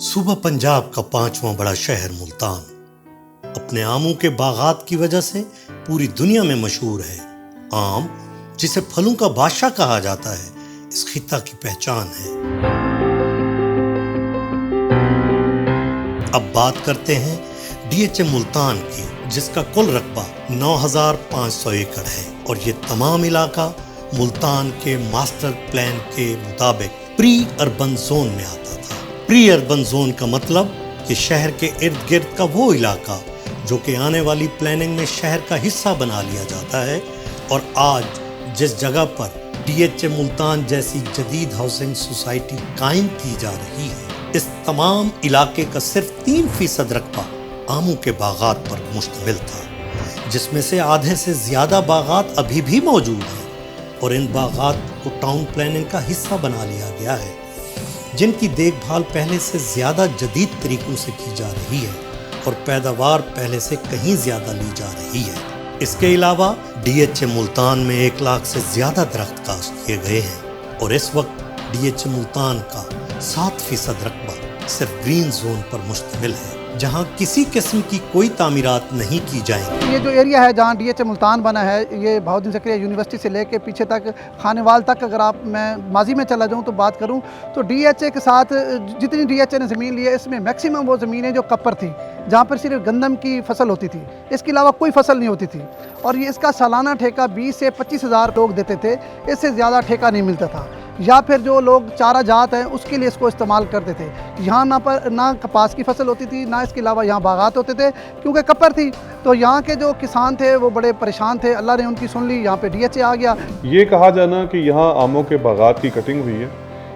صوبہ پنجاب کا 5واں بڑا شہر ملتان اپنے آموں کے باغات کی وجہ سے پوری دنیا میں مشہور ہے۔ آم جسے پھلوں کا بادشاہ کہا جاتا ہے، اس خطہ کی پہچان ہے۔ اب بات کرتے ہیں ڈی ایچ اے ملتان کی، جس کا کل رقبہ 9500 ایکڑ ہے، اور یہ تمام علاقہ ملتان کے ماسٹر پلان کے مطابق پری اربن زون میں آتا تھا۔ پری اربن زون کا مطلب کہ شہر کے ارد گرد کا وہ علاقہ جو کہ آنے والی پلاننگ میں شہر کا حصہ بنا لیا جاتا ہے، اور آج جس جگہ پر ڈی ایچ اے ملتان جیسی جدید ہاؤسنگ سوسائٹی قائم کی جا رہی ہے، اس تمام علاقے کا صرف 3% رقبہ آموں کے باغات پر مشتمل تھا، جس میں سے آدھے سے زیادہ باغات ابھی بھی موجود ہیں، اور ان باغات کو ٹاؤن پلاننگ کا حصہ بنا لیا گیا ہے، جن کی دیکھ بھال پہلے سے زیادہ جدید طریقوں سے کی جا رہی ہے اور پیداوار پہلے سے کہیں زیادہ لی جا رہی ہے۔ اس کے علاوہ ڈی ایچ اے ملتان میں 1 لاکھ سے زیادہ درخت کاشت کیے گئے ہیں، اور اس وقت ڈی ایچ اے ملتان کا 7% رقبہ صرف گرین زون پر مشتمل ہے، جہاں کسی قسم کی کوئی تعمیرات نہیں کی جائیں گی۔ یہ جو ایریا ہے جہاں ڈی ایچ اے ملتان بنا ہے، یہ بہاؤالدین زکریا یونیورسٹی سے لے کے پیچھے تک خانیوال تک، اگر میں ماضی میں چلا جاؤں تو بات کروں تو ڈی ایچ اے کے ساتھ جتنی ڈی ایچ اے نے زمین لی ہے، اس میں میکسیمم وہ زمینیں جو کپر تھی، جہاں پر صرف گندم کی فصل ہوتی تھی، اس کے علاوہ کوئی فصل نہیں ہوتی تھی، اور یہ اس کا سالانہ ٹھیکہ 20 سے 25 ہزار لوگ دیتے تھے، اس سے زیادہ ٹھیکہ نہیں ملتا تھا، یا پھر جو لوگ چارہ جات ہیں اس کے لیے اس کو استعمال کرتے تھے۔ یہاں نہ کپاس کی فصل ہوتی تھی، نہ اس کے علاوہ یہاں باغات ہوتے تھے، کیونکہ کپر تھی، تو یہاں کے جو کسان تھے وہ بڑے پریشان تھے۔ اللہ نے ان کی سن لی، یہاں پہ ڈی ایچ اے آ گیا۔ یہ کہا جانا کہ یہاں آموں کے باغات کی کٹنگ ہوئی ہے،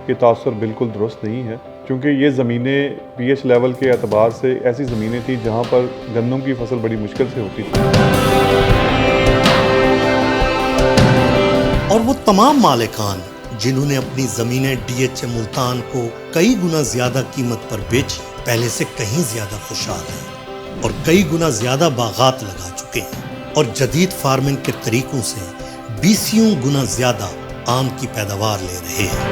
یہ تاثر بالکل درست نہیں ہے، کیونکہ یہ زمینیں پی ایچ لیول کے اعتبار سے ایسی زمینیں تھیں جہاں پر گندم کی فصل بڑی مشکل سے ہوتی تھی۔ اور وہ تمام مالکان جنہوں نے اپنی زمینیں ڈی ایچ اے ملتان کو کئی گنا زیادہ قیمت پر بیچی، پہلے سے کہیں زیادہ خوشحال ہیں، اور کئی گنا زیادہ باغات لگا چکے ہیں، اور جدید فارمنگ کے طریقوں سے 20 گنا زیادہ آم کی پیداوار لے رہے ہیں۔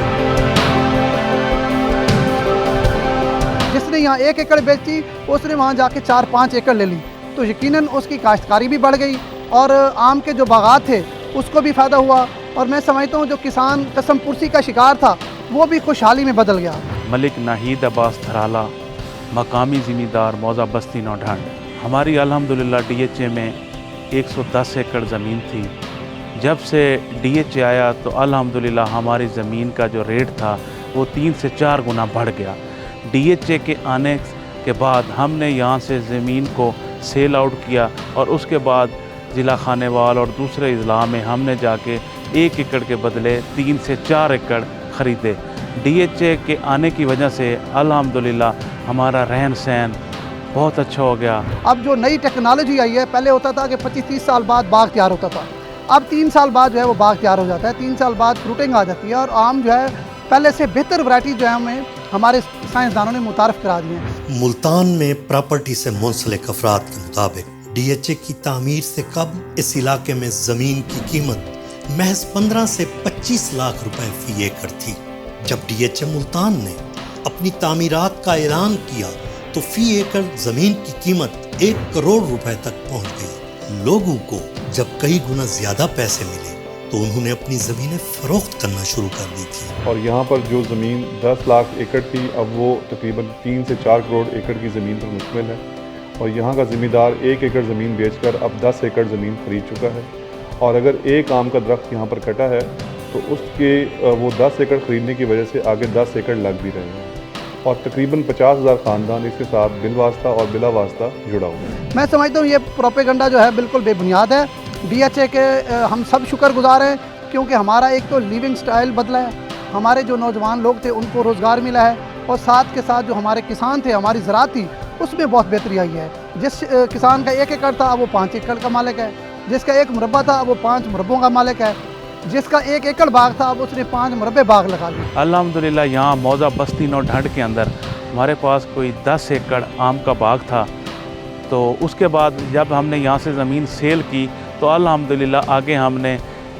جس نے یہاں 1 ایکڑ بیچی، اس نے وہاں جا کے 4-5 ایکڑ لے لی، تو یقیناً اس کی کاشتکاری بھی بڑھ گئی، اور آم کے جو باغات تھے اس کو بھی فائدہ ہوا، اور میں سمجھتا ہوں جو کسان قسم پرسی کا شکار تھا وہ بھی خوشحالی میں بدل گیا۔ ملک ناہید عباس تھرالا، مقامی زمیندار موضع بستی نوڈھنڈ۔ ہماری الحمدللہ ڈی ایچ اے میں 110 ایکڑ زمین تھی۔ جب سے ڈی ایچ اے آیا تو الحمدللہ ہماری زمین کا جو ریٹ تھا وہ 3 سے 4 گنا بڑھ گیا۔ ڈی ایچ اے کے آنے کے بعد ہم نے یہاں سے زمین کو سیل آؤٹ کیا، اور اس کے بعد ضلع خانیوال اور دوسرے اضلاع میں ہم نے جا کے 1 ایکڑ کے بدلے 3 سے 4 ایکڑ خریدے۔ ڈی ایچ اے کے آنے کی وجہ سے الحمدللہ ہمارا رہن سہن بہت اچھا ہو گیا۔ اب جو نئی ٹیکنالوجی آئی ہے، پہلے ہوتا تھا کہ 25-30 سال بعد باغ تیار ہوتا تھا، اب 3 سال بعد جو ہے وہ باغ تیار ہو جاتا ہے، 3 سال بعد فروٹنگ آ جاتی ہے، اور آم جو ہے پہلے سے بہتر ورائٹی جو ہے ہمیں ہمارے سائنسدانوں نے متعارف کرا دی ہیں۔ ملتان میں پراپرٹی سے منسلک افراد کے مطابق ڈی ایچ اے کی تعمیر سے قبل اس علاقے میں زمین کی قیمت محض 15 سے 25 لاکھ روپے فی ایکڑ تھی۔ جب ڈی ایچ اے ملتان نے اپنی تعمیرات کا اعلان کیا تو فی ایکڑ زمین کی قیمت 1 کروڑ روپے تک پہنچ گئی۔ لوگوں کو جب کئی گنا زیادہ پیسے ملے تو انہوں نے اپنی زمینیں فروخت کرنا شروع کر دی تھی، اور یہاں پر جو زمین 10 لاکھ ایکڑ تھی، اب وہ تقریباً 3 سے 4 کروڑ ایکڑ کی زمین پر مشتمل ہے، اور یہاں کا زمیندار 1 ایکڑ زمین بیچ کر اب 10 ایکڑ زمین خرید چکا ہے، اور اگر ایک آم کا درخت یہاں پر کٹا ہے تو اس کے وہ 10 ایکڑ خریدنے کی وجہ سے آگے 10 ایکڑ لگ بھی رہے ہیں، اور تقریباً 50,000 خاندان اس کے ساتھ بالواسطہ اور بلا واسطہ جڑا ہوا ہے۔ میں سمجھتا ہوں یہ پروپیگنڈا جو ہے بالکل بے بنیاد ہے۔ ڈی ایچ اے کے ہم سب شکر گزار ہیں، کیونکہ ہمارا ایک تو لیونگ سٹائل بدلا ہے، ہمارے جو نوجوان لوگ تھے ان کو روزگار ملا ہے، اور ساتھ کے ساتھ جو ہمارے کسان تھے، ہماری زراعت تھی، اس میں بہت بہتری آئی ہے۔ جس کسان کا 1 ایکڑ تھا وہ 5 ایکڑ کا مالک ہے، جس کا 1 مربع تھا وہ 5 مربوں کا مالک ہے، جس کا 1 ایکڑ باغ تھا اب اس نے 5 مربع باغ لگا لی۔ الحمدللہ یہاں موضع بستی نوڈھنڈ کے اندر ہمارے پاس کوئی 10 ایکڑ آم کا باغ تھا، تو اس کے بعد جب ہم نے یہاں سے زمین سیل کی تو الحمدللہ آگے ہم نے